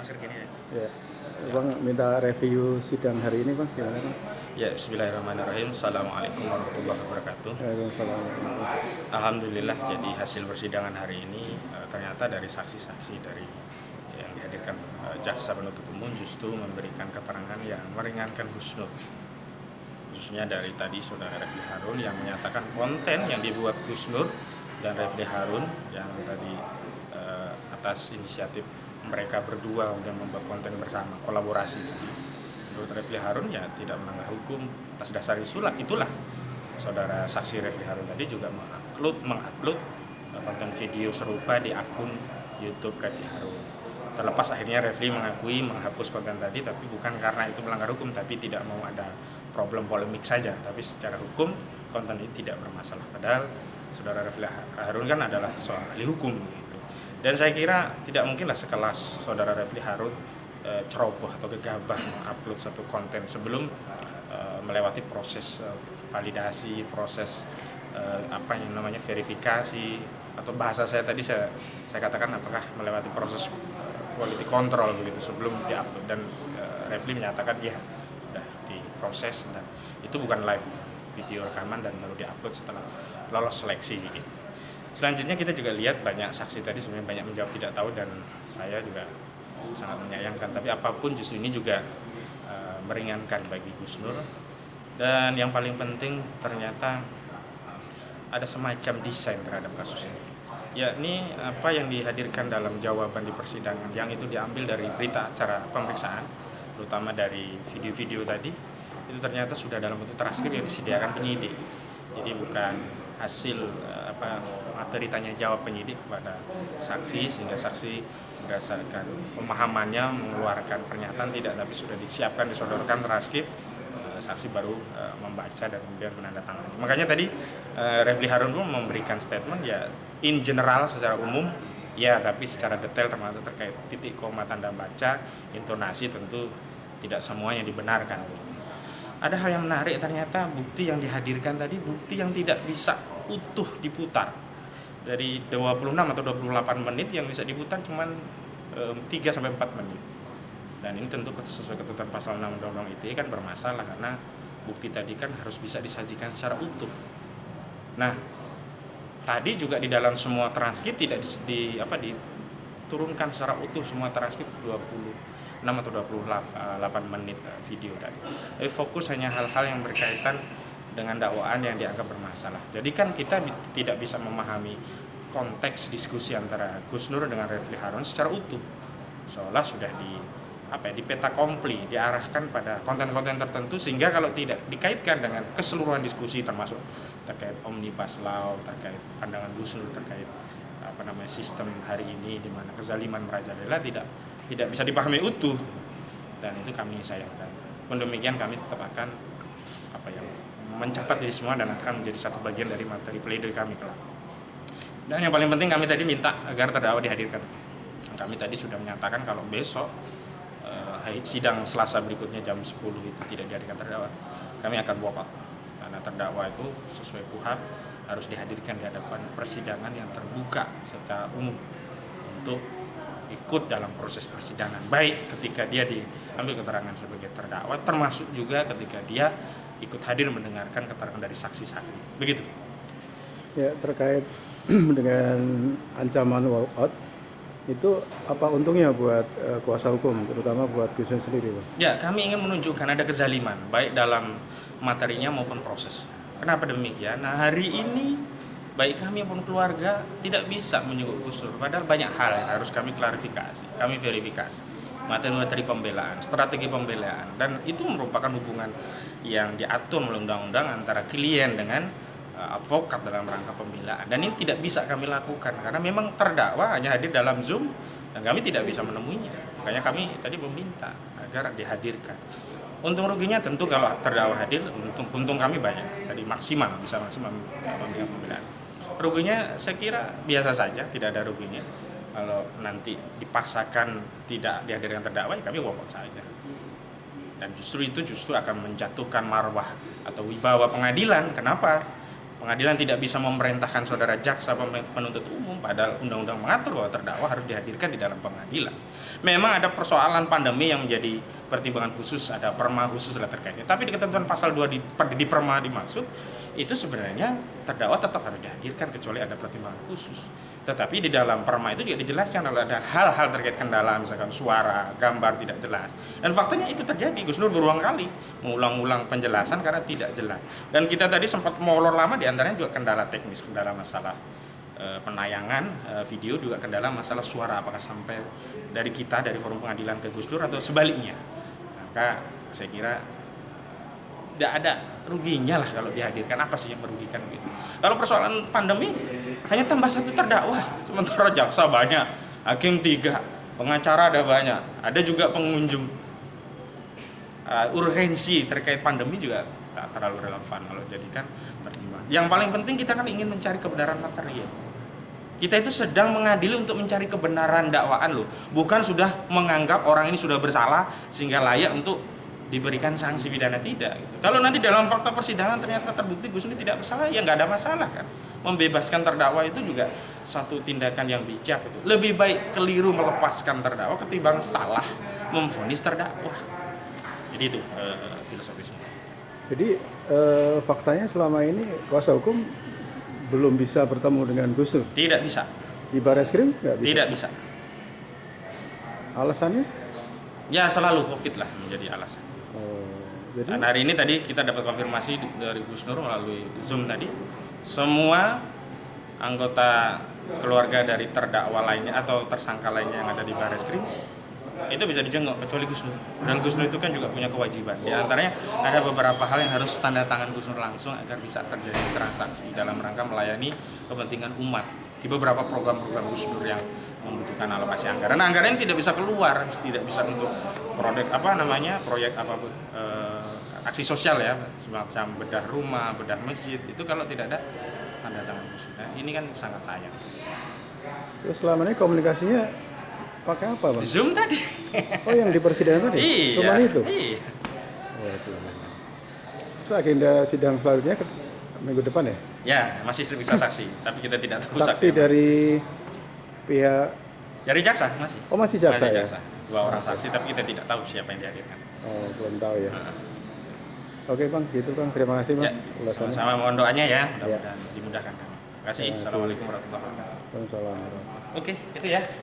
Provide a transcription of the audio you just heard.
langsir gini ya. Ya. Bang minta review sidang hari ini Bang, gimana Bang? Ya, bismillahirrahmanirrahim. Assalamualaikum warahmatullahi wabarakatuh. Waalaikumsalam. Alhamdulillah, jadi hasil persidangan hari ini ternyata dari saksi-saksi dari yang dihadirkan jaksa penuntut umum justru memberikan keterangan yang meringankan Gus Nur. Khususnya dari tadi saudara Refli Harun yang menyatakan konten yang dibuat Gus Nur dan Refli Harun yang tadi atas inisiatif mereka berdua dan membuat konten bersama, kolaborasi. Menurut Refli Harun ya tidak melanggar hukum. Atas dasar itulah saudara saksi Refli Harun tadi juga mengupload konten video serupa di akun YouTube Refli Harun. Terlepas akhirnya Refli mengakui menghapus konten tadi, tapi bukan karena itu melanggar hukum, tapi tidak mau ada problem polemik saja. Tapi secara hukum konten ini tidak bermasalah. Padahal saudara Refli Harun kan adalah seorang ahli hukum gitu. Dan saya kira tidak mungkinlah sekelas saudara Refli Harun ceroboh atau gegabah mengupload satu konten sebelum melewati proses validasi, proses apa yang namanya verifikasi, atau bahasa saya tadi saya katakan apakah melewati proses quality control begitu sebelum diupload. Dan Refli menyatakan ya sudah diproses dan itu bukan live video rekaman dan baru diupload setelah lolos seleksi gitu. Selanjutnya kita juga lihat banyak saksi tadi sebenarnya banyak menjawab tidak tahu, dan saya juga sangat menyayangkan, tapi apapun justru ini juga meringankan bagi Gus Nur. Dan yang paling penting ternyata ada semacam desain terhadap kasus ini, yakni apa yang dihadirkan dalam jawaban di persidangan yang itu diambil dari berita acara pemeriksaan, terutama dari video-video tadi, itu ternyata sudah dalam bentuk transkrip yang disediakan penyidik. Jadi bukan hasil materi tanya jawab penyidik kepada saksi sehingga saksi berdasarkan pemahamannya mengeluarkan pernyataan, tidak, tapi sudah disiapkan, disodorkan transkrip, saksi baru membaca dan kemudian menandatangani. Makanya tadi Refli Harun pun memberikan statement ya in general secara umum ya, tapi secara detail termasuk terkait titik koma, tanda baca, intonasi tentu tidak semuanya dibenarkan. Ada hal yang menarik, ternyata bukti yang dihadirkan tadi bukti yang tidak bisa utuh diputar. Dari 26 atau 28 menit yang bisa diputar cuma 3-4 menit. Dan ini tentu sesuai ketentuan pasal 6 Undang-Undang ITE kan bermasalah, karena bukti tadi kan harus bisa disajikan secara utuh. Nah, tadi juga di dalam semua transkrip tidak diturunkan secara utuh semua transkrip 26 atau 28 menit video tadi. Tapi fokus hanya hal-hal yang berkaitan dengan dakwaan yang dianggap bermasalah. Jadi kan kita tidak bisa memahami konteks diskusi antara Gus Nur dengan Refli Harun secara utuh. Seolah sudah di peta kompli, diarahkan pada konten-konten tertentu, sehingga kalau tidak dikaitkan dengan keseluruhan diskusi termasuk terkait omnibus law, terkait pandangan Gus Nur terkait sistem hari ini di mana kezaliman merajalela tidak bisa dipahami utuh, dan itu kami sayangkan. Pun demikian kami tetap akan mencatat ini semua dan akan menjadi satu bagian dari materi pledoi kami kelak. Dan yang paling penting kami tadi minta agar terdakwa dihadirkan. Kami tadi sudah menyatakan kalau besok sidang Selasa berikutnya jam 10 itu tidak dihadirkan terdakwa, kami akan walk out. Karena terdakwa itu sesuai KUHP harus dihadirkan di hadapan persidangan yang terbuka secara umum untuk ikut dalam proses persidangan, baik ketika dia diambil keterangan sebagai terdakwa, termasuk juga ketika dia ikut hadir mendengarkan keterangan dari saksi-saksi. Begitu. Ya, terkait dengan ancaman walkout itu apa untungnya buat kuasa hukum, terutama buat Gus Nur sendiri, Bang? Ya, kami ingin menunjukkan ada kezaliman baik dalam materinya maupun proses. Kenapa demikian? Nah, hari ini baik kami maupun keluarga tidak bisa menyebut Gus Nur, padahal banyak hal yang harus kami klarifikasi, kami verifikasi. Materi-materi pembelaan, strategi pembelaan, dan itu merupakan hubungan yang diatur melalui undang-undang antara klien dengan advokat dalam rangka pembelaan, dan ini tidak bisa kami lakukan karena memang terdakwa hanya hadir dalam Zoom dan kami tidak bisa menemuinya. Makanya kami tadi meminta agar dihadirkan. Untung ruginya tentu kalau terdakwa hadir, untung kami banyak, tadi maksimal memberikan pembelaan. Ruginya saya kira biasa saja, tidak ada ruginya. Kalau nanti dipaksakan tidak dihadirkan terdakwa, ya kami walkout saja. Dan justru akan menjatuhkan marwah atau wibawa pengadilan. Kenapa? Pengadilan tidak bisa memerintahkan saudara jaksa penuntut umum, padahal undang-undang mengatur bahwa terdakwa harus dihadirkan di dalam pengadilan. Memang ada persoalan pandemi yang menjadi pertimbangan khusus, ada perma khusus lah terkaitnya. Tapi di ketentuan pasal 2 di perma dimaksud, itu sebenarnya terdakwa tetap harus dihadirkan kecuali ada pertimbangan khusus. Tetapi di dalam perma itu juga dijelaskan kalau ada hal-hal terkait kendala, misalkan suara, gambar tidak jelas. Dan faktanya itu terjadi. Gus Nur berulang kali mengulang-ulang penjelasan karena tidak jelas. Dan kita tadi sempat molor lama, diantaranya juga kendala teknis, kendala masalah penayangan video, juga kendala masalah suara, apakah sampai dari kita, dari forum pengadilan ke Gus Nur atau sebaliknya. Maka saya kira tidak ada ruginya lah kalau dihadirkan. Apa sih yang merugikan gitu? Kalau persoalan pandemi hanya tambah satu terdakwa, sementara jaksa banyak, hakim 3, pengacara ada banyak, ada juga pengunjung. Urgensi terkait pandemi juga tak terlalu relevan kalau jadikan pertimbangan. Yang paling penting kita kan ingin mencari kebenaran material. Kita itu sedang mengadili untuk mencari kebenaran dakwaan loh, bukan sudah menganggap orang ini sudah bersalah sehingga layak untuk diberikan sanksi pidana, tidak gitu. Kalau nanti dalam fakta persidangan ternyata terbukti Gus Nur tidak bersalah, ya nggak ada masalah kan. Membebaskan terdakwa itu juga satu tindakan yang bijak gitu. Lebih baik keliru melepaskan terdakwa ketimbang salah memvonis terdakwa. Jadi itu filosofisnya. Jadi faktanya selama ini kuasa hukum belum bisa bertemu dengan Gus Nur? Tidak bisa. Di Barreskrim nggak bisa? Tidak bisa. Alasannya? Ya selalu COVID lah menjadi alasan. Jadi Dan hari ini tadi kita dapat konfirmasi dari Gus Nur melalui Zoom tadi, semua anggota keluarga dari terdakwa lainnya atau tersangka lainnya yang ada di Barreskrim itu bisa dijenguk kecuali Gus Nur. Dan Gus Nur itu kan juga punya kewajiban. Di antaranya ada beberapa hal yang harus tanda tangan Gus Nur langsung agar bisa terjadi transaksi dalam rangka melayani kepentingan umat di beberapa program-program Gus Nur yang membutuhkan alokasi anggaran. Nah, anggaran tidak bisa keluar, tidak bisa untuk proyek aksi sosial ya, semacam bedah rumah, bedah masjid. Itu kalau tidak ada tanda tangan Gus Nur. Nah, ini kan sangat sayang. terus selama ini komunikasinya pakai apa, Bang? Zoom tadi. Oh, yang di persidangan tadi? Iya. Cuma itu? Iya. Oh, itu. Terus agenda sidang selanjutnya minggu depan ya? Ya, masih bisa saksi, tapi kita tidak tahu Saksi dari pihak... Dari jaksa masih. Oh, masih jaksa ya? Dua orang saksi, tapi kita tidak tahu siapa yang dihadirkan. Oh, belum tahu ya. Oke, Bang, gitu Bang. Terima kasih, Bang. Ya, Ulasannya. sama-sama mohon doanya ya, mudah-mudahan dimudahkan kami. Terima kasih. Terima kasih. Assalamualaikum warahmatullahi wabarakatuh. Waalaikumsalam. Oke, itu ya.